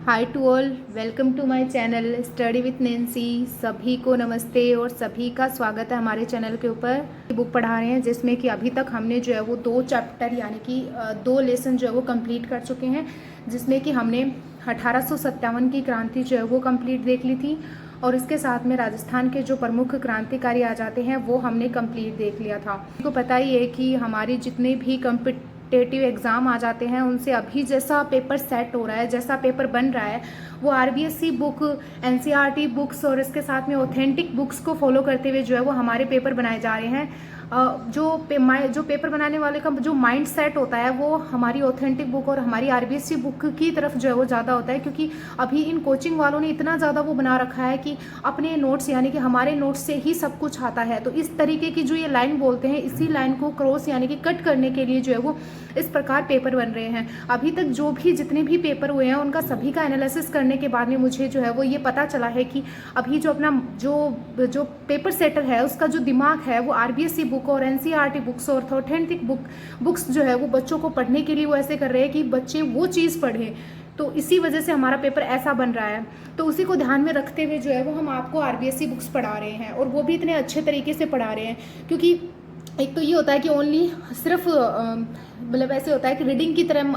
Hi to all, welcome to my channel study with Nancy. सभी को नमस्ते और सभी का स्वागत है हमारे चैनल के ऊपर। बुक पढ़ा रहे हैं जिसमें कि अभी तक हमने जो है वो 2 चैप्टर यानी कि 2 लेसन जो है वो कंप्लीट कर चुके हैं, जिसमें कि हमने 1857 की क्रांति जो है वो कंप्लीट देख ली थी और इसके साथ में राजस्थान के जो प्रमुख क्रांतिकारी आ जाते हैं वो हमने कंप्लीट देख लिया था। आपको पता ही है कि हमारी जितने भी कॉम्पिटिटिव एग्ज़ाम आ जाते हैं उनसे अभी जैसा पेपर सेट हो रहा है, जैसा पेपर बन रहा है, वो आरबीएससी बुक, एनसीईआरटी बुक्स और इसके साथ में ऑथेंटिक बुक्स को फॉलो करते हुए जो है वो हमारे पेपर बनाए जा रहे हैं। जो पेपर बनाने वाले का जो माइंड सेट होता है वो हमारी ऑथेंटिक बुक और हमारी आरबीएससी बुक की तरफ जो है वो ज़्यादा होता है, क्योंकि अभी इन कोचिंग वालों ने इतना ज़्यादा वो बना रखा है कि अपने नोट्स यानी कि हमारे नोट्स से ही सब कुछ आता है। तो इस तरीके की जो ये लाइन बोलते हैं, इसी लाइन को क्रॉस यानी कि कट करने के लिए जो है वो इस प्रकार पेपर बन रहे हैं। अभी तक जो भी जितने भी पेपर हुए हैं उनका सभी का एनालिसिस करने के बाद में मुझे जो है वो ये पता चला है कि अभी जो अपना जो पेपर सेटर है उसका जो दिमाग है वो आरबीएससी बुक और एनसीईआरटी बुक्स और ऑथेंटिक बुक्स जो है वो बच्चों को पढ़ने के लिए वो ऐसे कर रहे हैं कि बच्चे वो चीज़ पढ़ें। तो इसी वजह से हमारा पेपर ऐसा बन रहा है। तो उसी को ध्यान में रखते हुए जो है वो हम आपको आरबीएससी बुक्स पढ़ा रहे हैं और वो भी इतने अच्छे तरीके से पढ़ा रहे हैं, क्योंकि एक तो ये होता है कि ओनली सिर्फ मतलब ऐसे होता है कि रीडिंग की तरह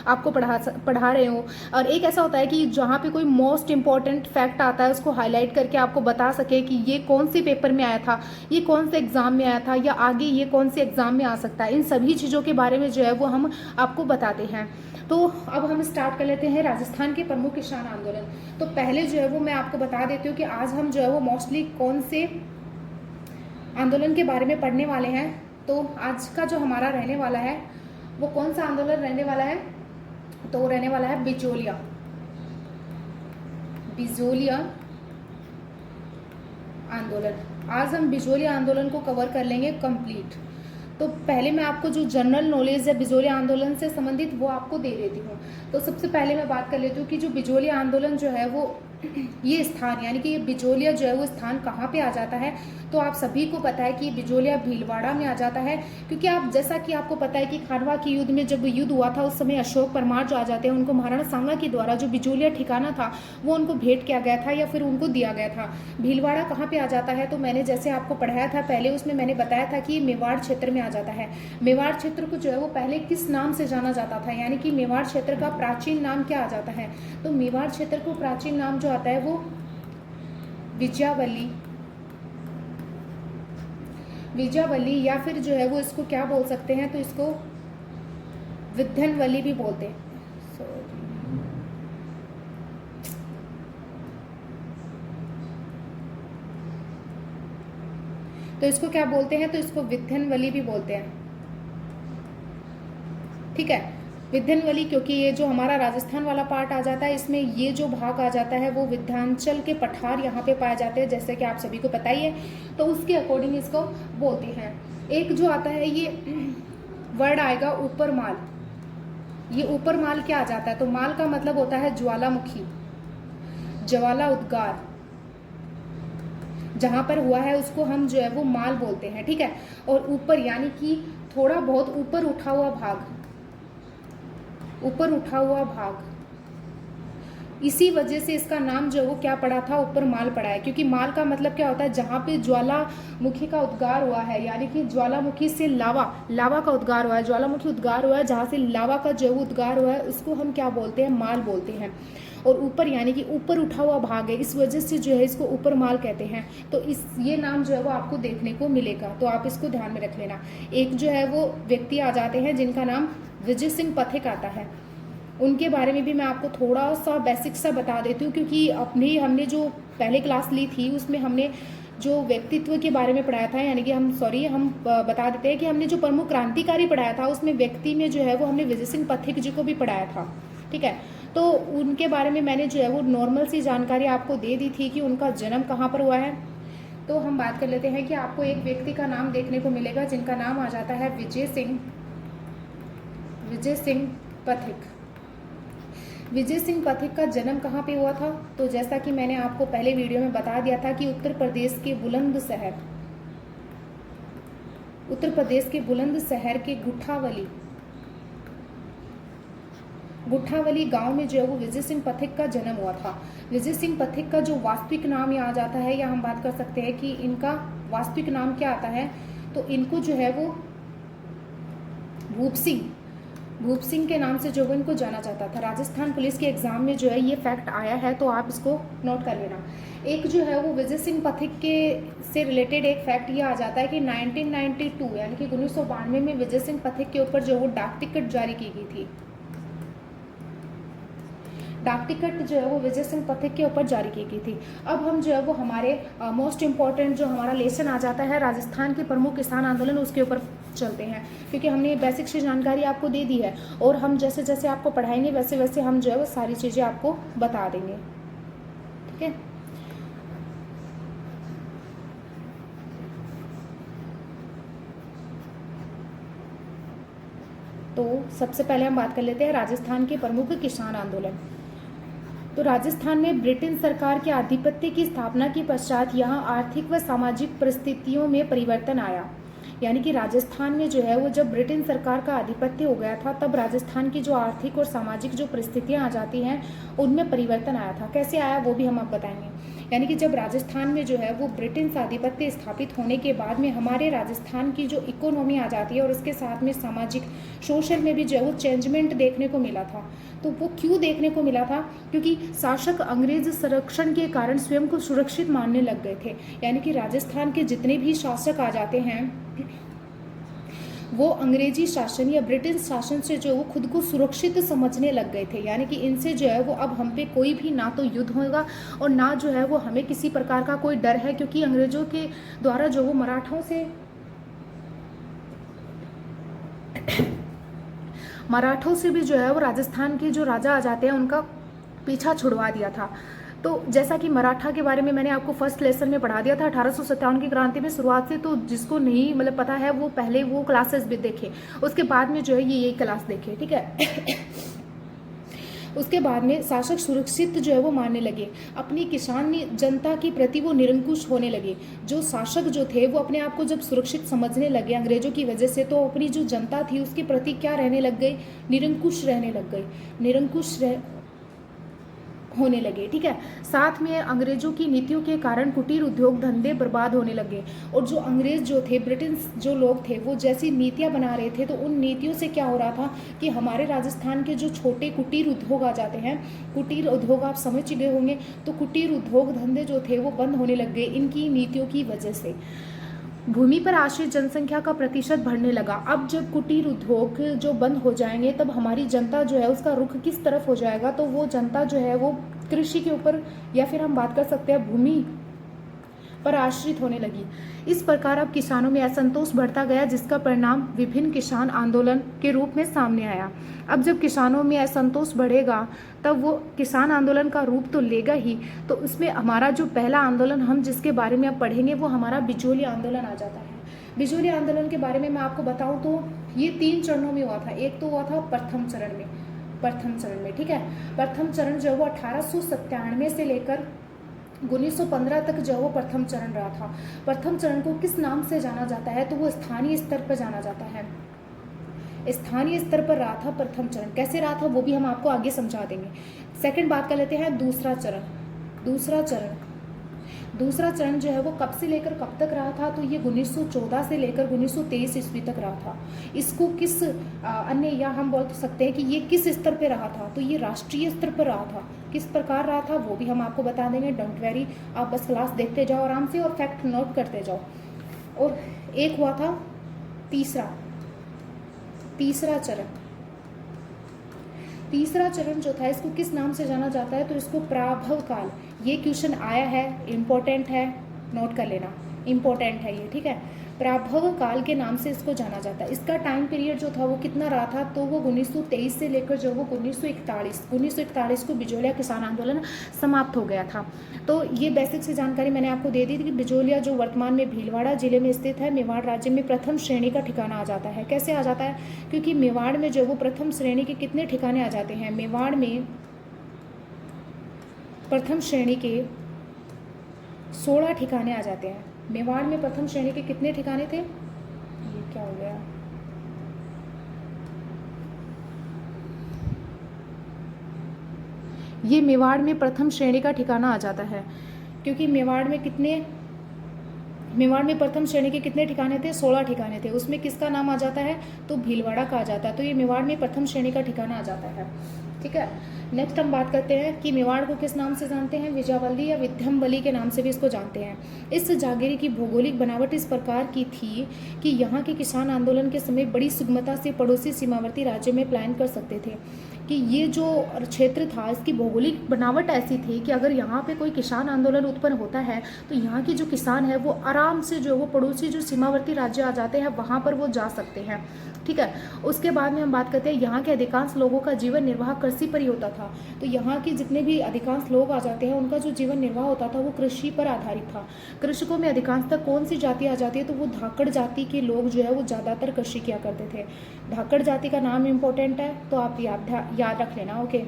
आपको पढ़ा रहे हो, और एक ऐसा होता है कि जहाँ पे कोई मोस्ट इम्पॉर्टेंट फैक्ट आता है उसको हाईलाइट करके आपको बता सके कि ये कौन से पेपर में आया था, ये कौन से एग्ज़ाम में आया था, या आगे ये कौन से एग्ज़ाम में आ सकता है। इन सभी चीज़ों के बारे में जो है वो हम आपको बताते हैं। तो अब हम स्टार्ट कर लेते हैं राजस्थान के प्रमुख किसान आंदोलन। तो पहले जो है वो मैं आपको बता देती हूँ कि आज हम जो है वो मोस्टली कौन से आंदोलन के बारे में पढ़ने वाले हैं। तो आज का जो हमारा रहने वाला है वो कौन सा आंदोलन रहने वाला है, तो वो रहने वाला है बिजोलिया आंदोलन। आज हम बिजोलिया आंदोलन को कवर कर लेंगे कंप्लीट। तो पहले मैं आपको जो जनरल नॉलेज है बिजोलिया आंदोलन से संबंधित वो आपको दे देती हूँ। तो सबसे पहले मैं बात कर लेती हूँ कि जो बिजोलिया आंदोलन जो है वो ये स्थान यानी कि ये बिजोलिया जो है वो स्थान कहाँ पे आ जाता है। तो आप सभी को पता है कि बिजोलिया भीलवाड़ा में आ जाता है, क्योंकि आप जैसा कि आपको पता है कि खानवा के युद्ध में जब युद्ध हुआ था उस समय अशोक परमार जो आ जाते हैं उनको महाराणा सांगा के द्वारा जो बिजोलिया ठिकाना था वो उनको भेंट किया गया था या फिर उनको दिया गया था। भीलवाड़ा कहाँ पे आ जाता है, तो मैंने जैसे आपको पढ़ाया था पहले उसमें मैंने बताया था कि ये मेवाड़ क्षेत्र में आ जाता है। मेवाड़ क्षेत्र को जो है वो पहले किस नाम से जाना जाता था, यानी कि मेवाड़ क्षेत्र का प्राचीन नाम क्या आ जाता है, तो मेवाड़ क्षेत्र को प्राचीन नाम जो आता है वो विजयावली या फिर जो है वो इसको क्या बोल सकते हैं, तो इसको विध्यनवली भी बोलते हैं। तो इसको क्या बोलते हैं, तो इसको विध्यनवली भी बोलते हैं। ठीक है, विध्यनवली, क्योंकि ये जो हमारा राजस्थान वाला पार्ट आ जाता है इसमें ये जो भाग आ जाता है वो विध्यांचल के पठार यहाँ पे पाए जाते हैं, जैसे कि आप सभी को पता ही है। तो उसके अकॉर्डिंग इसको बोलते हैं। एक जो आता है ये वर्ड आएगा ऊपर माल। ये ऊपर माल क्या आ जाता है, तो माल का मतलब होता है ज्वालामुखी, ज्वाला उद्गार जहां पर हुआ है उसको हम जो है वो माल बोलते हैं। ठीक है, और ऊपर यानी कि थोड़ा बहुत ऊपर उठा हुआ भाग, इसी वजह से इसका नाम जो है वो क्या पड़ा था, ऊपर माल पड़ा है। क्योंकि माल का मतलब क्या होता है, जहाँ पे ज्वालामुखी का उद्गार हुआ है, यानी कि ज्वालामुखी से लावा का उद्गार हुआ है, ज्वालामुखी उद्गार हुआ है, जहाँ से लावा का जो उद्गार हुआ है उसको हम क्या बोलते हैं, माल बोलते हैं। और ऊपर यानी कि ऊपर उठा हुआ भाग है, इस वजह से जो है इसको ऊपर माल कहते हैं। तो ये नाम जो है वो आपको देखने को मिलेगा, तो आप इसको ध्यान में रख लेना। एक जो है वो व्यक्ति आ जाते हैं जिनका नाम विजय सिंह पथिक आता है। उनके बारे में भी मैं आपको थोड़ा सा बेसिक सा बता देती हूँ, क्योंकि हमने जो पहले क्लास ली थी उसमें हमने जो व्यक्तित्व के बारे में पढ़ाया था, यानी कि हम बता देते हैं कि हमने जो प्रमुख क्रांतिकारी पढ़ाया था उसमें व्यक्ति में जो है वो हमने विजय सिंह पथिक जी को भी पढ़ाया था। ठीक है, तो उनके बारे में मैंने जो है वो नॉर्मल सी जानकारी आपको दे दी थी कि उनका जन्म कहाँ पर हुआ है। तो हम बात कर लेते हैं कि आपको एक व्यक्ति का नाम देखने को मिलेगा जिनका नाम आ जाता है विजय सिंह पथिक। विजय सिंह पथिक का जन्म कहाँ पे हुआ था, तो जैसा कि मैंने आपको पहले वीडियो में बता दिया था कि उत्तर प्रदेश के बुलंदशहर के गुट्ठावली गांव में जो है वो विजय सिंह पथिक का जन्म हुआ था। विजय सिंह पथिक का जो वास्तविक नाम यहाँ आ जाता है, या हम बात कर सकते हैं कि इनका वास्तविक नाम क्या आता है, तो इनको जो है वो भूप सिंह के नाम से जो वो इनको जाना जाता था। राजस्थान पुलिस के एग्जाम में जो है ये फैक्ट आया है, तो आप इसको नोट कर लेना। एक जो है वो विजय सिंह पथिक के से रिलेटेड एक फैक्ट ये आ जाता है कि 1992 यानी कि 1992 में विजय सिंह पथिक के ऊपर जो वो डाक टिकट जारी की गई थी। डाक टिकट जो है वो विजय सिंह पथिक के ऊपर जारी की गई थी। अब हम जो है वो हमारे मोस्ट इम्पॉर्टेंट जो हमारा लेसन आ जाता है राजस्थान के प्रमुख किसान आंदोलन, उसके ऊपर चलते हैं, क्योंकि हमने बेसिक से जानकारी आपको दे दी है और हम जैसे जैसे आपको पढ़ाएंगे वैसे वैसे हम जो है वो सारी चीज़ें आपको बता देंगे। ठीक है, तो सबसे पहले हम बात कर लेते हैं राजस्थान के प्रमुख किसान आंदोलन। तो राजस्थान में ब्रिटेन सरकार के आधिपत्य की स्थापना के पश्चात यहाँ आर्थिक व सामाजिक परिस्थितियों में परिवर्तन आया। यानी कि राजस्थान में जो है वो जब ब्रिटेन सरकार का आधिपत्य हो गया था, तब राजस्थान की जो आर्थिक और सामाजिक जो परिस्थितियाँ आ जाती हैं उनमें परिवर्तन आया था। कैसे आया वो भी हम आप बताएंगे। यानी कि जब राजस्थान में जो है वो ब्रिटेन से आधिपत्य स्थापित होने के बाद में हमारे राजस्थान की जो इकोनॉमी आ जाती है और उसके साथ में सामाजिक सोशल में भी जो है वो चेंजमेंट देखने को मिला था। तो वो क्यों देखने को मिला था? क्योंकि शासक अंग्रेज संरक्षण के कारण स्वयं को सुरक्षित मानने लग गए थे। यानी कि राजस्थान के जितने भी शासक आ जाते हैं वो अंग्रेजी शासन या ब्रिटिश शासन से जो वो खुद को सुरक्षित समझने लग गए थे। यानी कि इनसे जो है वो अब हम पे कोई भी ना तो युद्ध होगा और ना जो है वो हमें किसी प्रकार का कोई डर है, क्योंकि अंग्रेजों के द्वारा जो वो मराठों से भी जो है वो राजस्थान के जो राजा आ जाते हैं उनका पीछा छुड़वा दिया था। तो जैसा कि मराठा के बारे में मैंने आपको फर्स्ट लेसन में पढ़ा दिया था 1857 की क्रांति में शुरुआत से, तो जिसको नहीं मतलब पता है वो पहले वो क्लासेस भी देखे, उसके बाद में जो है ये क्लास देखे। ठीक है उसके बाद में शासक सुरक्षित जो है वो मानने लगे, अपनी किसान जनता के प्रति वो निरंकुश होने लगे। जो शासक जो थे वो अपने आप को जब सुरक्षित समझने लगे अंग्रेजों की वजह से, तो अपनी जो जनता थी उसके प्रति क्या रहने लग गए, निरंकुश रहने लग गए, निरंकुश होने लगे। ठीक है, साथ में अंग्रेजों की नीतियों के कारण कुटीर उद्योग धंधे बर्बाद होने लगे। और जो अंग्रेज जो थे, ब्रिटेन जो लोग थे, वो जैसी नीतियां बना रहे थे, तो उन नीतियों से क्या हो रहा था कि हमारे राजस्थान के जो छोटे कुटीर उद्योग आ जाते हैं, कुटीर उद्योग आप समझ गए होंगे, तो कुटीर उद्योग धंधे जो थे वो बंद होने लग गए इनकी नीतियों की वजह से। भूमि पर आश्रित जनसंख्या का प्रतिशत बढ़ने लगा। अब जब कुटीर उद्योग जो बंद हो जाएंगे तब हमारी जनता जो है उसका रुख किस तरफ हो जाएगा, तो वो जनता जो है वो कृषि के ऊपर, या फिर हम बात कर सकते हैं भूमि पर आश्रित होने लगी। इस प्रकार अब किसानों में असंतोष बढ़ता गया, जिसका परिणाम विभिन्न किसान आंदोलन के रूप में सामने आया। अब जब किसानों में असंतोष बढ़ेगा तब वो किसान आंदोलन का रूप तो लेगा ही। तो इसमें हमारा जो पहला आंदोलन हम जिसके बारे में अब पढ़ेंगे वो हमारा बिजोली आंदोलन आ जाता है। बिजोली आंदोलन के बारे में मैं आपको बताऊं तो ये 3 चरणों में हुआ था। एक तो हुआ था प्रथम चरण में, ठीक है। प्रथम चरण जो वो 1897 से लेकर 1915 तक जो वो प्रथम चरण रहा था। प्रथम चरण को किस नाम से जाना जाता है, तो वो स्थानीय स्तर पर जाना जाता है, स्थानीय स्तर पर रहा था प्रथम चरण। कैसे रहा था वो भी हम आपको आगे समझा देंगे। सेकंड बात कर लेते हैं दूसरा चरण जो है वो कब से लेकर कब तक रहा था, तो ये 1914 से लेकर 1923 ईस्वी तक रहा था। इसको किस अन्य या हम बोल सकते हैं कि ये किस स्तर पे रहा था, तो ये राष्ट्रीय स्तर पर रहा था। किस प्रकार रहा था वो भी हम आपको बता देंगे। डोंट वेरी, आप बस क्लास देखते जाओ आराम से और फैक्ट नोट करते जाओ। और एक हुआ था तीसरा चरण जो था, इसको किस नाम से जाना जाता है, तो इसको पराभव काल। ये क्वेश्चन आया है, इम्पोर्टेंट है, नोट कर लेना, इम्पोर्टेंट है ये, ठीक है। पराभव काल के नाम से इसको जाना जाता है। इसका टाइम पीरियड जो था वो कितना रहा था, तो वो 1923 से लेकर जो वो 1941 को बिजोलिया किसान आंदोलन समाप्त हो गया था। तो ये बेसिक से जानकारी मैंने आपको दे दी थी कि बिजोलिया जो वर्तमान में भीलवाड़ा जिले में स्थित है, मेवाड़ राज्य में प्रथम श्रेणी का ठिकाना आ जाता है। कैसे आ जाता है, क्योंकि मेवाड़ में जो वो प्रथम श्रेणी के कितने ठिकाने आ जाते हैं, मेवाड़ में प्रथम श्रेणी के 16 ठिकाने आ जाते हैं। मेवाड़ में प्रथम श्रेणी के कितने ठिकाने थे, ये क्या हो गया, ये मेवाड़ में प्रथम श्रेणी का ठिकाना आ जाता है, क्योंकि मेवाड़ में प्रथम श्रेणी के कितने ठिकाने थे? 16 ठिकाने थे। उसमें किसका नाम आ जाता है? तो भीलवाड़ा का आ जाता है। तो ये मेवाड़ में प्रथम श्रेणी का ठिकाना आ जाता है। ठीक है, नेक्स्ट हम बात करते हैं कि मेवाड़ को किस नाम से जानते हैं? विजावल्ली या विध्यमबली के नाम से भी इसको जानते हैं। इस जागीर की भौगोलिक बनावट इस प्रकार की थी कि यहाँ के किसान आंदोलन के समय बड़ी सुगमता से पड़ोसी सीमावर्ती राज्य में प्लान कर सकते थे। कि ये जो क्षेत्र था, इसकी भौगोलिक बनावट ऐसी थी कि अगर यहाँ पे कोई किसान आंदोलन उत्पन्न होता है तो यहाँ के जो किसान है वो आराम से जो वो पड़ोसी जो सीमावर्ती राज्य आ जाते हैं वहाँ पर वो जा सकते हैं। ठीक है, उसके बाद में हम बात करते हैं यहाँ के अधिकांश लोगों का जीवन निर्वाह कृषि पर ही होता था। तो यहाँ के जितने भी अधिकांश लोग आ जाते हैं उनका जो जीवन निर्वाह होता था वो कृषि पर आधारित था। कृषकों में अधिकांशतः कौन सी जाति आ जाती है? तो वो धाकड़ जाति के लोग जो है वो ज़्यादातर कृषि किया करते थे। धाकड़ जाति का नाम इम्पोर्टेंट है, तो आप याद रख लेना। ओके,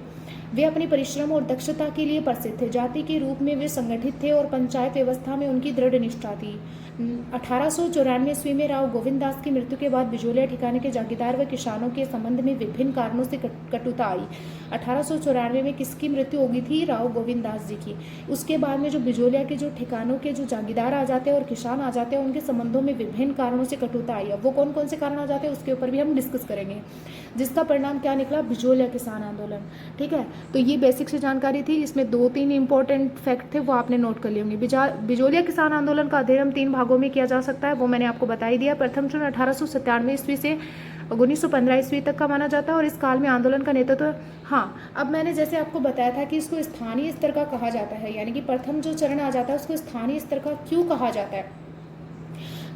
वे अपने परिश्रम और दक्षता के लिए प्रसिद्ध थे। जाति के रूप में वे संगठित थे और पंचायत व्यवस्था में उनकी दृढ़ निष्ठा थी। 1894 ईस्वी में राव गोविंद दास की मृत्यु के बाद बिजोलिया ठिकाने के जागीरदार व किसानों के संबंध में विभिन्न कारणों से कटुता आई। 1894 में किसकी मृत्यु हो गई थी? राव गोविंद दास जी की। उसके बाद में जो बिजोलिया के जो ठिकानों के जो जागीरदार आ जाते हैं और किसान आ जाते हैं उनके संबंधों में विभिन्न कारणों से कटुता आई। अब वो कौन कौन से कारण आ जाते हैं उसके ऊपर भी हम डिस्कस करेंगे, जिसका परिणाम क्या निकला? बिजोलिया किसान आंदोलन। ठीक है, तो ये बेसिक से जानकारी थी। इसमें 2-3 इंपॉर्टेंट फैक्ट थे, वो आपने नोट कर लिए होंगे। बिजोलिया किसान आंदोलन का अध्ययन 3 भागों में किया जा सकता है, वो मैंने आपको बता ही दिया। प्रथम चरण 1897 ईस्वी से 1915 ईस्वी तक का माना जाता है और इस काल में आंदोलन का नेतृत्व अब मैंने जैसे आपको बताया था कि इसको स्थानीय स्तर का कहा जाता है, यानी कि प्रथम जो चरण आ जाता है उसको स्थानीय स्तर का क्यों कहा जाता है?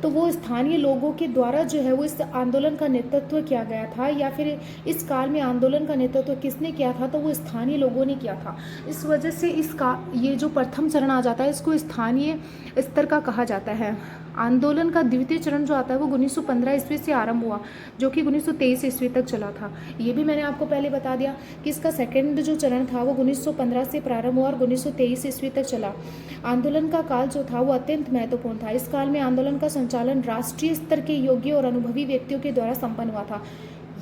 तो वो स्थानीय लोगों के द्वारा जो है वो इस आंदोलन का नेतृत्व किया गया था, या फिर इस काल में आंदोलन का नेतृत्व किसने किया था? तो वो स्थानीय लोगों ने किया था। इस वजह से इसका ये जो प्रथम चरण आ जाता है इसको स्थानीय स्तर का कहा जाता है। आंदोलन का द्वितीय चरण जो आता है वो 1915 ईस्वी से आरंभ हुआ, जो कि 1923 ईस्वी तक चला था। ये भी मैंने आपको पहले बता दिया कि इसका सेकंड जो चरण था वो 1915 से प्रारंभ हुआ और 1923 ईस्वी तक चला। आंदोलन का काल जो था वो अत्यंत महत्वपूर्ण था। इस काल में आंदोलन का संचालन राष्ट्रीय स्तर के योग्य और अनुभवी व्यक्तियों के द्वारा संपन्न हुआ था।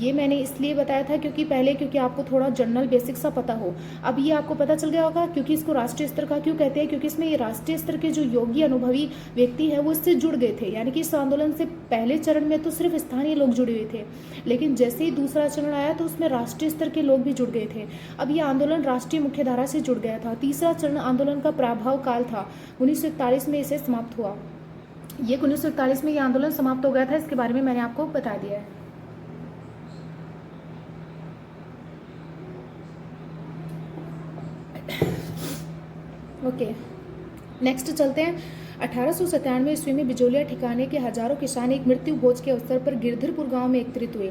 ये मैंने इसलिए बताया था क्योंकि आपको थोड़ा जनरल बेसिक सा पता हो। अब ये आपको पता चल गया होगा क्योंकि इसको राष्ट्रीय स्तर का क्यों कहते हैं, क्योंकि इसमें ये राष्ट्रीय स्तर के जो योग्य अनुभवी व्यक्ति है वो इससे जुड़ गए थे। यानी कि इस आंदोलन से पहले चरण में तो सिर्फ स्थानीय लोग जुड़े हुए थे, लेकिन जैसे ही दूसरा चरण आया तो उसमें राष्ट्रीय स्तर के लोग भी जुड़ गए थे। अब ये आंदोलन राष्ट्रीय मुख्यधारा से जुड़ गया था। तीसरा चरण आंदोलन का प्रभाव काल था, 1941 में इसे समाप्त हुआ। ये 1941 में ये आंदोलन समाप्त हो गया था, इसके बारे में मैंने आपको बता दिया है। ओके, नेक्स्ट चलते हैं। 1897 ईस्वी में बिजोलिया ठिकाने के हजारों किसान एक मृत्यु भोज के अवसर पर गिरधरपुर गांव में एकत्रित हुए।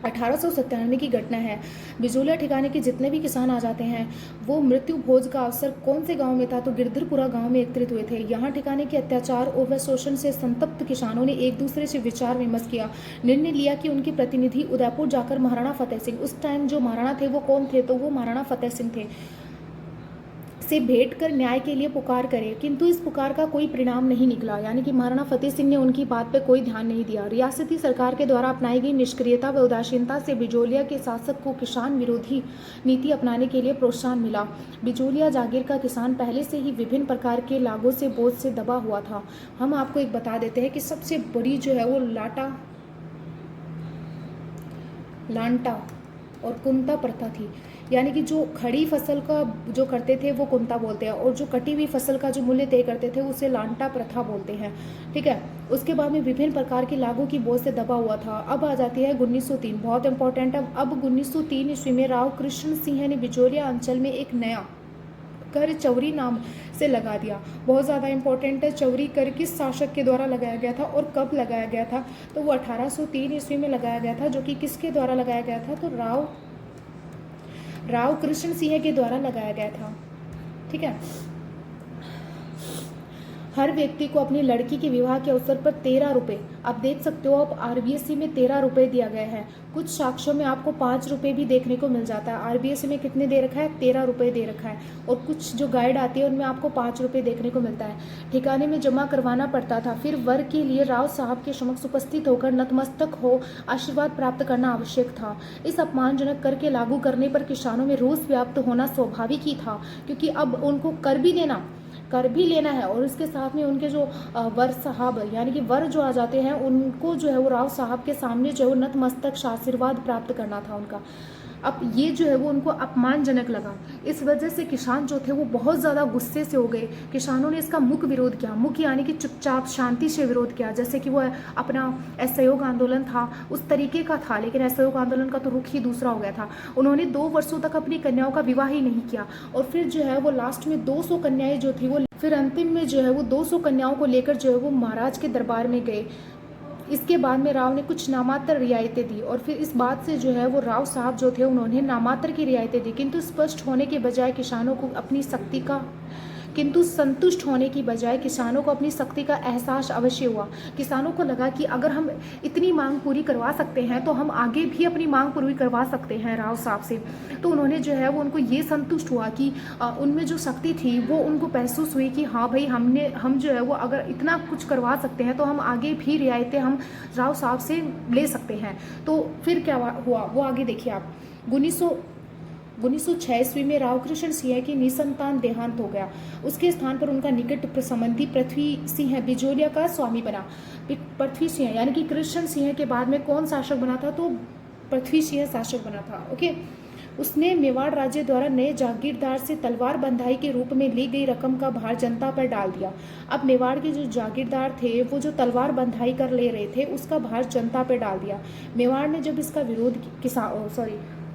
1897 की घटना है। बिजोलिया ठिकाने के जितने भी किसान आ जाते हैं वो मृत्यु भोज का अवसर कौन से गांव में था? तो गिरधरपुरा गांव में एकत्रित हुए थे। यहाँ ठिकाने के अत्याचार और शोषण से संतप्त किसानों ने एक दूसरे से विचार विमर्श किया, निर्णय लिया कि उनके प्रतिनिधि उदयपुर जाकर महाराणा फतेह सिंह, उस टाइम जो महाराणा थे वो कौन थे? तो वो महाराणा फतेह सिंह थे, से भेंट कर न्याय के लिए पुकार करे, किंतु इस पुकार का कोई परिणाम नहीं निकला। यानी कि महाराणा फतेह सिंह ने उनकी बात पर कोई ध्यान नहीं दिया। रियासती सरकार के द्वारा अपनाई गई निष्क्रियता व उदासीनता से बिजोलिया के शासक को किसान विरोधी नीति अपनाने के लिए प्रोत्साहन मिला। बिजोलिया जागीर का किसान पहले से ही विभिन्न प्रकार के लागों से बोझ से दबा हुआ था। हम आपको एक बता देते हैं कि सबसे बड़ी जो है वो लांटा और कुंता प्रथा थी। यानी कि जो खड़ी फसल का जो करते थे वो कुंता बोलते हैं, और जो कटी हुई फसल का जो मूल्य तय करते थे उसे लांटा प्रथा बोलते हैं। ठीक है, उसके बाद में विभिन्न प्रकार के लागों की बोझ से दबा हुआ था। अब आ जाती है 1903, बहुत इंपॉर्टेंट है। अब 1903 ईस्वी में राव कृष्ण सिंह ने बिजोलिया अंचल में एक नया कर चौरी नाम से लगा दिया। बहुत ज़्यादा इंपॉर्टेंट है। चौरी कर किस शासक के द्वारा लगाया गया था और कब लगाया गया था? तो वो 1803 ईस्वी में लगाया गया था, जो कि किसके द्वारा लगाया गया था? तो राव कृष्ण सिंह के द्वारा लगाया गया था। ठीक है, हर व्यक्ति को अपनी लड़की के विवाह के अवसर पर 13 रुपये, आप देख सकते हो, अब आरबीएसई में 13 रुपये दिया गया है। कुछ साक्ष्यों में आपको 5 रुपये भी देखने को मिल जाता है। आरबीएसई में कितने दे रखा है? 13 रुपये दे रखा है। और कुछ जो गाइड आती है उनमें आपको 5 रुपये देखने को मिलता है। ठिकाने में जमा करवाना पड़ता था। फिर वर के लिए राव साहब के समक्ष उपस्थित होकर नतमस्तक हो आशीर्वाद प्राप्त करना आवश्यक था। इस अपमानजनक कर के लागू करने पर किसानों में रोष व्याप्त होना स्वाभाविक ही था, क्योंकि अब उनको कर भी लेना है और इसके साथ में उनके जो वर साहब यानी कि वर जो आ जाते हैं उनको जो है वो राव साहब के सामने जो है वो नतमस्तक आशीर्वाद प्राप्त करना था उनका। अब ये जो है वो उनको अपमानजनक लगा। इस वजह से किसान जो थे वो बहुत ज़्यादा गुस्से से हो गए। किसानों ने इसका मुख्य विरोध किया, मुख्य यानी कि चुपचाप शांति से विरोध किया, जैसे कि वो अपना असहयोग आंदोलन था उस तरीके का था, लेकिन असहयोग आंदोलन का तो रुख ही दूसरा हो गया था। उन्होंने 2 वर्षों तक अपनी कन्याओं का विवाह ही नहीं किया और फिर जो है वो लास्ट में 200 कन्याएं जो थी वो फिर अंतिम में जो है वो 200 कन्याओं को लेकर जो है वो महाराज के दरबार में गए। इसके बाद में राव ने कुछ नामात्र रियायतें दी और फिर इस बात से जो है वो राव साहब जो थे उन्होंने नामात्र की रियायतें दी, किंतु संतुष्ट होने की बजाय किसानों को अपनी शक्ति का एहसास अवश्य हुआ। किसानों को लगा कि अगर हम इतनी मांग पूरी करवा सकते हैं तो हम आगे भी अपनी मांग पूरी करवा सकते हैं राव साहब से। तो उन्होंने जो है वो उनको ये संतुष्ट हुआ कि उनमें जो शक्ति थी वो उनको महसूस हुई कि हाँ भाई हम जो है वो अगर इतना कुछ करवा सकते हैं तो हम आगे भी रियायतें हम राव साहब से ले सकते हैं। तो फिर क्या हुआ वो आगे देखिए आप। 1906 ईस्वी में रावकृष्ण सिंह की निसंतान देहांत हो गया। उसके स्थान पर उनका निकट संबंधी पृथ्वी सिंह बिजोलिया का स्वामी बना। पृथ्वी सिंह यानी कि कृष्ण सिंह के बाद में कौन शासक बना था? तो पृथ्वी सिंह शासक बना था। ओके, उसने मेवाड़ राज्य द्वारा नए जागीरदार से तलवार बंधाई के रूप में ली गई रकम का भार जनता पर डाल दिया। अब मेवाड़ के जो जागीरदार थे वो जो तलवार बंधाई कर ले रहे थे उसका भार जनता पर डाल दिया। मेवाड़ ने जब इसका विरोध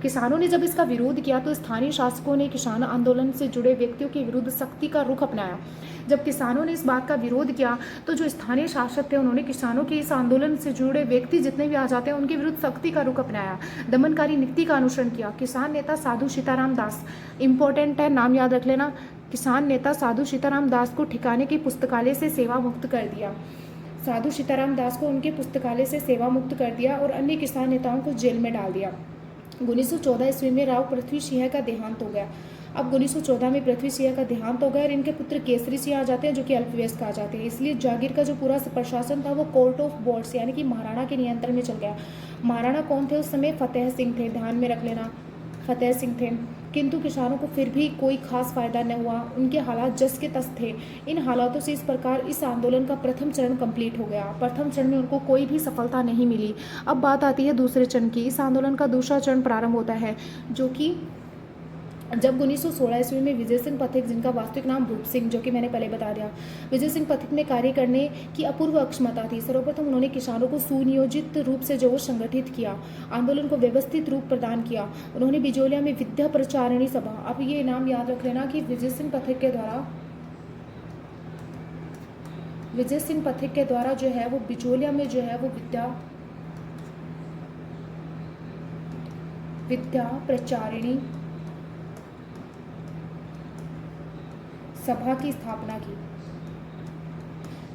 किसानों ने जब इसका विरोध किया तो स्थानीय शासकों ने किसान आंदोलन से जुड़े व्यक्तियों के विरुद्ध सख्ती का रुख अपनाया। जब किसानों ने इस बात का विरोध किया तो जो स्थानीय शासक थे उन्होंने किसानों के इस आंदोलन से जुड़े व्यक्ति जितने भी आ जाते हैं उनके विरुद्ध सख्ती का रुख अपनाया, दमनकारी नीति का अनुसरण किया। किसान नेता साधु सीताराम दास, इंपॉर्टेंट है, नाम याद रख लेना। किसान नेता साधु सीताराम दास को ठिकाने की पुस्तकालय से सेवा मुक्त कर दिया। साधु सीताराम दास को उनके पुस्तकालय से सेवा मुक्त कर दिया और अन्य किसान नेताओं को जेल में डाल दिया। 1914 ईस्वी में राव पृथ्वी सिंह का देहांत हो गया। अब 1914 में पृथ्वी सिंह का देहांत हो गया और इनके पुत्र केसरी सिंह आ जाते हैं जो कि अल्पवयस्क कहा जाते हैं। इसलिए जागीर का जो पूरा प्रशासन था वो कोर्ट ऑफ बोर्ड्स यानी कि महाराणा के नियंत्रण में चल गया। महाराणा कौन थे उस समय? फतेह सिंह थे, ध्यान में रख लेना, फतेह सिंह थे। किंतु किसानों को फिर भी कोई खास फायदा न हुआ, उनके हालात जस के तस थे। इन हालातों से इस प्रकार इस आंदोलन का प्रथम चरण कंप्लीट हो गया। प्रथम चरण में उनको कोई भी सफलता नहीं मिली। अब बात आती है दूसरे चरण की। इस आंदोलन का दूसरा चरण प्रारंभ होता है जो कि जब 1916 ईस्वी में विजय सिंह पथिक, जिनका वास्तविक नाम रूप सिंह, जो कि मैंने पहले बता दिया, विजय सिंह पथिक में कार्य करने की अपूर्व अक्षमता थी। सर्वप्रथम उन्होंने किसानों को सुनियोजित रूप से जो संगठित किया, आंदोलन को व्यवस्थित रूप प्रदान किया। उन्होंने बिजोलिया में विद्या प्रचारिणी सभा, अब ये नाम याद रख लेना कि विजय सिंह पथिक के द्वारा जो है वो बिजोलिया में जो है वो विद्या प्रचारिणी सभा की स्थापना की,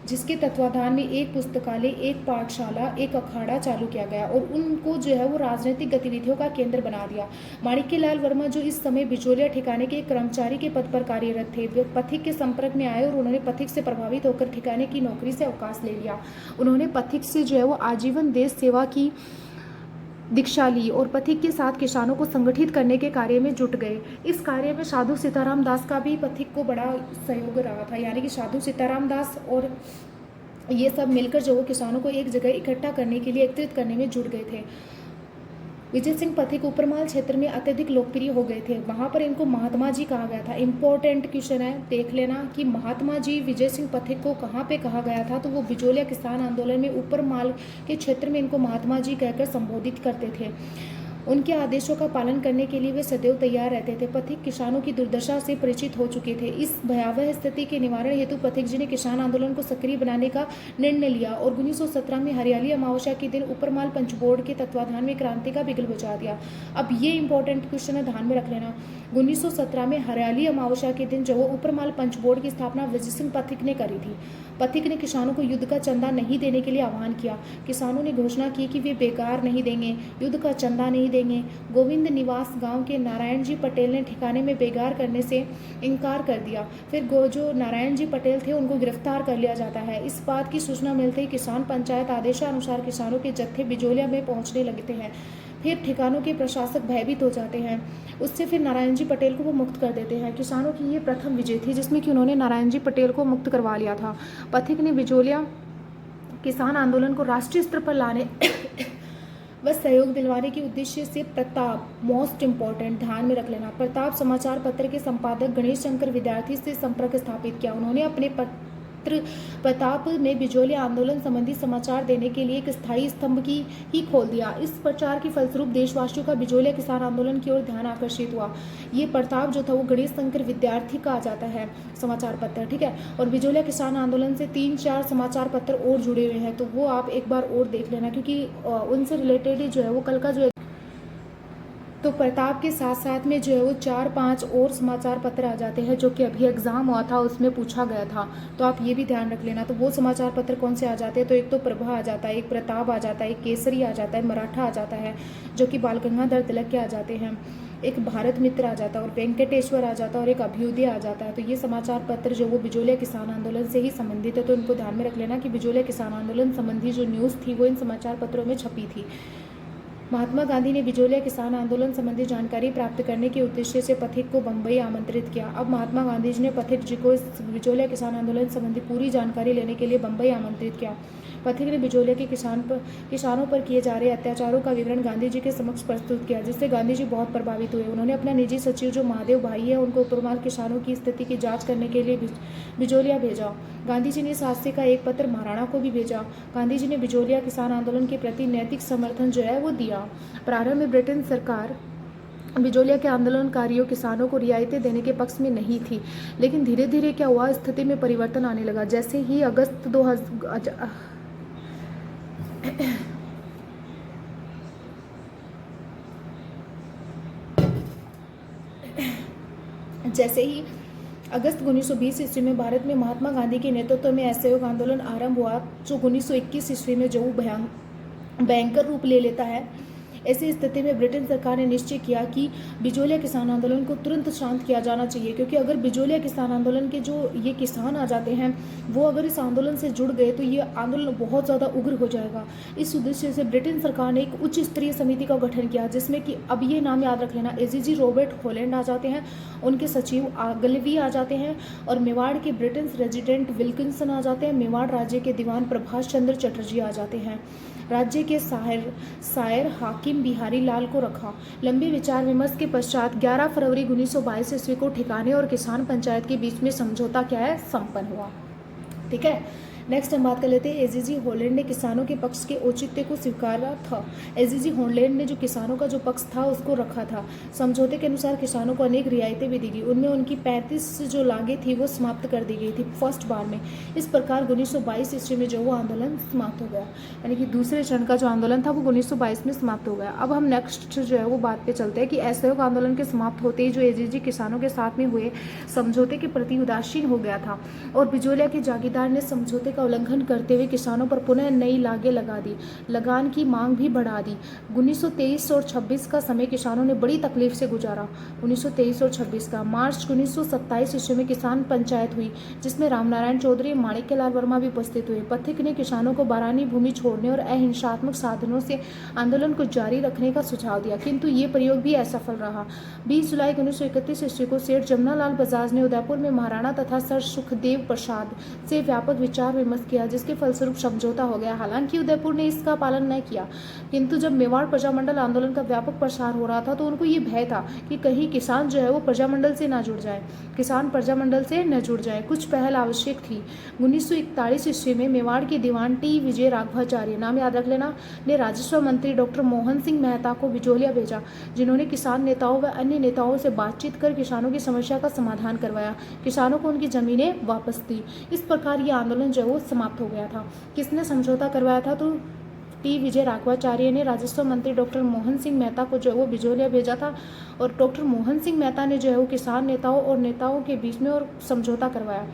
जिसके तत्वाधान में एक पुस्तकालय, एक पाठशाला, एक अखाड़ा चालू किया गया और उनको जो है वो राजनीतिक गतिविधियों का केंद्र बना दिया। माणिक्यलाल वर्मा जो इस समय बिचौलिया ठिकाने के कर्मचारी के पद पर कार्यरत थे, वे पथिक के संपर्क में आए और उन्होंने पथिक से प्रभावित होकर ठिकाने की नौकरी से अवकाश ले लिया। उन्होंने पथिक से जो है वो आजीवन देश सेवा की दीक्षा ली और पथिक के साथ किसानों को संगठित करने के कार्य में जुट गए। इस कार्य में साधु सीताराम दास का भी पथिक को बड़ा सहयोग रहा था, यानी कि साधु सीताराम दास और ये सब मिलकर जो वो किसानों को एक जगह इकट्ठा करने के लिए एकत्रित करने में जुट गए थे। विजय सिंह पथिक उपरमाल क्षेत्र में अत्यधिक लोकप्रिय हो गए थे। वहाँ पर इनको महात्मा जी कहा गया था। इंपॉर्टेंट क्वेश्चन है, देख लेना कि महात्मा जी विजय सिंह पथिक को कहाँ पे कहा गया था? तो वो बिजोलिया किसान आंदोलन में उपरमाल के क्षेत्र में इनको महात्मा जी कहकर संबोधित करते थे। उनके आदेशों का पालन करने के लिए वे सदैव तैयार रहते थे। पथिक किसानों की दुर्दशा से परिचित हो चुके थे। इस भयावह स्थिति के निवारण हेतु पथिक जी ने किसान आंदोलन को सक्रिय बनाने का निर्णय लिया और 1917 में हरियाली अमावस्या के दिन ऊपरमाल पंच बोर्ड के तत्वाधान में क्रांति का बिगुल बजा दिया। अब ये इंपॉर्टेंट क्वेश्चन है, ध्यान में रख लेना। 1917 में हरियाली अमावस्या के दिन जो ऊपरमाल पंच बोर्ड की स्थापना विजय सिंह पथिक ने करी थी। पथिक ने किसानों को युद्ध का चंदा नहीं देने के लिए आह्वान किया। किसानों ने घोषणा की कि वे बेकार नहीं देंगे, युद्ध का चंदा नहीं देंगे। गोविंद निवास गांव के नारायण जी पटेल ने ठिकाने में बेकार करने से इनकार कर दिया। फिर जो नारायण जी पटेल थे उनको गिरफ्तार कर लिया जाता है। इस बात की सूचना मिलते ही किसान पंचायत आदेशानुसार किसानों के जत्थे बिजोलिया में पहुंचने लगते हैं। फिर ठिकानों के प्रशासक भयभीत हो जाते हैं। उससे फिर नारायण जी पटेल को वो मुक्त कर देते हैं। किसानों की ये प्रथम विजय थी जिसमें कि उन्होंने नारायण जी पटेल को मुक्त करवा लिया था। पथिक ने बिजोलिया किसान आंदोलन को राष्ट्रीय स्तर पर लाने व सहयोग दिलवाने के उद्देश्य से प्रताप, मोस्ट इम्पॉर्टेंट ध्यान में रख लेना, प्रताप समाचार पत्र के संपादक गणेश शंकर विद्यार्थी से संपर्क स्थापित किया। उन्होंने अपने पत्र प्रताप में बिजोलिया आंदोलन संबंधी समाचार देने के लिए एक स्थायी स्तंभ की ही खोल दिया। इस प्रचार के फलस्वरूप देशवासियों का बिजोलिया किसान आंदोलन की ओर ध्यान आकर्षित हुआ। ये प्रताप जो था वो गणेश शंकर विद्यार्थी का आ जाता है समाचार पत्र, ठीक है। और बिजोलिया किसान आंदोलन से 3-4 समाचार पत्र और जुड़े हुए हैं, तो वो आप एक बार और देख लेना, क्योंकि उनसे रिलेटेड ही जो है वो कल का जो है तो प्रताप के साथ साथ में जो है वो 4-5 और समाचार पत्र आ जाते हैं जो कि अभी एग्जाम हुआ था उसमें पूछा गया था, तो आप ये भी ध्यान रख लेना। तो वो समाचार पत्र कौन से आ जाते हैं, तो एक तो प्रभा आ जाता है, एक प्रताप आ जाता है, एक केसरी आ जाता है, मराठा आ जाता है जो कि बाल गंगाधर तिलक के आ जाते हैं, एक भारत मित्र आ जाता है और वेंकटेश्वर आ जाता है और एक अभ्युदय आ जाता है। तो ये समाचार पत्र जो वो बिजोलिया किसान आंदोलन से ही संबंधित है, तो इनको ध्यान में रख लेना कि बिजोलिया किसान आंदोलन संबंधी जो न्यूज़ थी वो इन समाचार पत्रों में छपी थी। महात्मा गांधी ने बिजोलिया किसान आंदोलन संबंधी जानकारी प्राप्त करने के उद्देश्य से पथिक को बम्बई आमंत्रित किया। अब महात्मा गांधी जी ने पथिक जी को बिजोलिया किसान आंदोलन संबंधी पूरी जानकारी लेने के लिए बम्बई आमंत्रित किया। पथिक ने बिजोलिया के किसानों पर किए जा रहे अत्याचारों का विवरण गांधी जी के समक्ष प्रस्तुत किया, जिससे गांधी जी बहुत प्रभावित हुए। उन्होंने अपना निजी सचिव जो महादेव भाई है उनको ऊपरमाल किसानों की स्थिति की जाँच करने के लिए बिजोलिया भेजा। गांधी जी ने इस हादसे का एक पत्र महाराणा को भी भेजा। गांधी जी ने बिजोलिया किसान आंदोलन के प्रति नैतिक समर्थन जो है वो दिया। प्रारंभ में ब्रिटेन सरकार बिजोलिया के आंदोलनकारियों किसानों को रियायतें देने के पक्ष में नहीं थी, लेकिन धीरे धीरे क्या हुआ, स्थिति में परिवर्तन आने लगा। जैसे ही अगस्त 1920 ईस्वी में भारत में महात्मा गांधी के नेतृत्व में असहयोग आंदोलन आरंभ हुआ, जो 1921 ईस्वी में जो भयंकर रूप ले लेता है। ऐसी स्थिति में ब्रिटेन सरकार ने निश्चय किया कि बिजोलिया किसान आंदोलन को तुरंत शांत किया जाना चाहिए, क्योंकि अगर बिजोलिया किसान आंदोलन के जो ये किसान आ जाते हैं वो अगर इस आंदोलन से जुड़ गए तो ये आंदोलन बहुत ज़्यादा उग्र हो जाएगा। इस उद्देश्य से ब्रिटेन सरकार ने एक उच्च स्तरीय समिति का गठन किया, जिसमें कि अब ये नाम याद रख लेना, एजीजी रॉबर्ट हॉलैंड आ जाते हैं, उनके सचिव आगलवी आ जाते हैं, और मेवाड़ के ब्रिटेन रेजिडेंट विल्किंसन आ जाते हैं, मेवाड़ राज्य के दीवान प्रभाष चंद्र चटर्जी आ जाते हैं। राज्य के शायर हाकिम बिहारी लाल को रखा। लंबे विचार विमर्श के पश्चात 11 फरवरी 1922 ईस्वी को ठिकाने और किसान पंचायत के बीच में समझौता क्या है, संपन्न हुआ। ठीक है, नेक्स्ट हम बात कर लेते हैं एजीजी हॉलैंड ने किसानों के पक्ष के औचित्य को स्वीकारा था। एजीजी हॉलैंड ने जो किसानों का जो पक्ष था उसको रखा था। समझौते के अनुसार किसानों को अनेक रियायतें भी दी गई, उनमें उनकी 35 जो लागें थी वो समाप्त कर दी गई थी फर्स्ट बार में। इस प्रकार 1922 ईस्वी में जो वो आंदोलन समाप्त हो गया, यानी कि दूसरे चरण का जो आंदोलन था वो 1922 में समाप्त हो गया। अब हम नेक्स्ट जो है वो बात पे चलते हैं कि असहयोग आंदोलन के समाप्त होते ही जो एजीजी किसानों के साथ में हुए समझौते के प्रति उदासीन हो गया था और बिजोलिया के जागीरदार ने समझौते का उल्लंघन करते हुए किसानों पर पुनः नई लागें लगा दी, लगान की मांग भी बढ़ा दी। 1923 और 26 का समय किसानों ने बड़ी तकलीफ से गुजारा। 1923 और 26 का मार्च 1927 ईस्वी में किसान पंचायत हुई, जिसमें रामनारायण चौधरी, माणिक्यलाल वर्मा भी उपस्थित हुए। पथिक ने किसानों को बारानी भूमि छोड़ने और अहिंसात्मक साधनों से आंदोलन को जारी रखने का सुझाव दिया, किंतु ये प्रयोग भी असफल रहा। 20 जुलाई 1931 ईस्वी को सेठ जमुनालाल बजाज ने उदयपुर में महाराणा तथा सर सुखदेव प्रसाद से व्यापक विचार विमर्श किया, जिसके फलस्वरूप समझौता हो गया। हालांकि उदयपुर ने इसका पालन न किया, किंतु जब मेवाड़ प्रजामंडल आंदोलन का व्यापक प्रसार हो रहा था तो उनको ये भय था कि कहीं किसान जो है वो प्रजामंडल से ना जुड़ जाए, किसान प्रजामंडल से न जुड़ जाए। कुछ पहल आवश्यक थी। 1941 ईस्वी में मेवाड़ के दीवान टी विजय राघवाचार्य, नाम याद रख लेना, ने राजस्व मंत्री डॉक्टर मोहन सिंह मेहता को बिचौलिया भेजा, जिन्होंने किसान नेताओं व अन्य नेताओं से बातचीत कर किसानों की समस्या का समाधान करवाया, किसानों को उनकी जमीनें वापस दी। इस प्रकार ये आंदोलन जो है वो समाप्त हो गया था। किसने समझौता करवाया था? तो टी विजय राघवाचार्य ने राजस्व मंत्री डॉक्टर मोहन सिंह मेहता को जो है वो बिचौलिया भेजा था, और डॉक्टर मोहन सिंह मेहता ने जो है वो किसान नेताओं और नेताओं के बीच में और समझौता करवाया,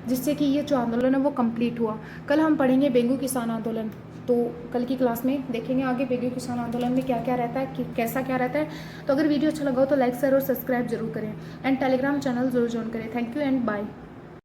जिससे कि ये जो आंदोलन है वो कंप्लीट हुआ। कल हम पढ़ेंगे बेंगू किसान आंदोलन, तो कल की क्लास में देखेंगे आगे बेंगू किसान आंदोलन में क्या क्या रहता है, कैसा क्या रहता है। तो अगर वीडियो अच्छा लगा हो तो लाइक शेयर और सब्सक्राइब जरूर करें, एंड टेलीग्राम चैनल जरूर ज्वाइन करें। Thank you and bye.